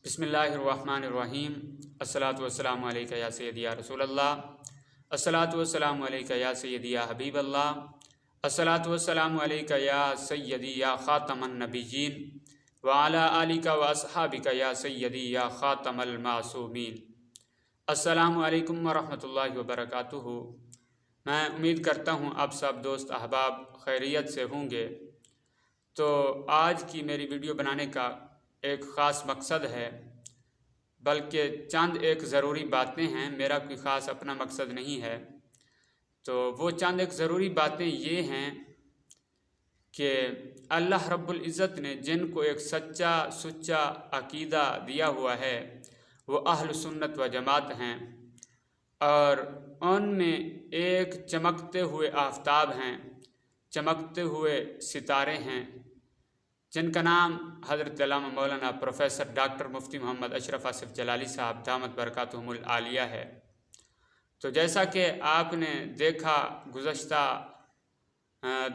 بسم اللہ الرحمن الرحیم۔ الصلاۃ والسلام علیکہ یا سیدی یا رسول اللہ، الصلاۃ والسلام علیکہ یا سیدی یا حبیب اللہ، الصلاۃ والسلام علیکہ یا سیدی یا خاتم النبیین وعلی آلکہ واصحابکہ یا سیدی یا خاتم المعصومین۔ السلام علیکم ورحمۃ اللہ وبرکاتہ۔ میں امید کرتا ہوں آپ سب دوست احباب خیریت سے ہوں گے۔ تو آج کی میری ویڈیو بنانے کا ایک خاص مقصد ہے، بلکہ چند ایک ضروری باتیں ہیں، میرا کوئی خاص اپنا مقصد نہیں ہے۔ تو وہ چند ایک ضروری باتیں یہ ہیں کہ اللہ رب العزت نے جن کو ایک سچا عقیدہ دیا ہوا ہے وہ اہل سنت و جماعت ہیں، اور ان میں ایک چمکتے ہوئے آفتاب ہیں، چمکتے ہوئے ستارے ہیں، جن کا نام حضرت علامہ مولانا پروفیسر ڈاکٹر مفتی محمد اشرف آصف جلالی صاحب دامت برکاتہم العالیہ ہے۔ تو جیسا کہ آپ نے دیکھا گزشتہ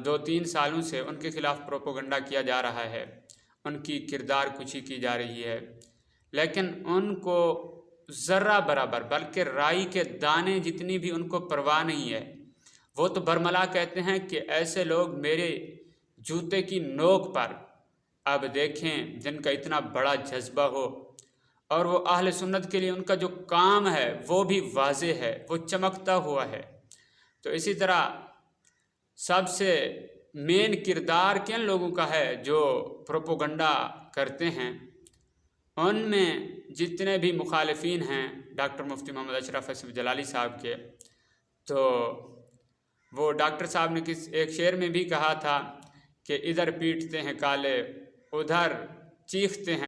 2-3 سالوں سے ان کے خلاف پروپیگنڈا کیا جا رہا ہے، ان کی کردار کشی کی جا رہی ہے، لیکن ان کو ذرہ برابر بلکہ رائی کے دانے جتنی بھی ان کو پرواہ نہیں ہے۔ وہ تو برملا کہتے ہیں کہ ایسے لوگ میرے جوتے کی نوک پر اب دیکھیں جن کا اتنا بڑا جذبہ ہو، اور وہ اہل سنت کے لیے ان کا جو کام ہے وہ بھی واضح ہے، وہ چمکتا ہوا ہے۔ تو اسی طرح سب سے مین کردار کن لوگوں کا ہے جو پروپیگنڈا کرتے ہیں؟ ان میں جتنے بھی مخالفین ہیں ڈاکٹر مفتی محمد اشرف آصف جلالی صاحب کے، تو وہ ڈاکٹر صاحب نے ایک شعر میں بھی کہا تھا کہ ادھر پیٹتے ہیں کالے ادھر چیختے ہیں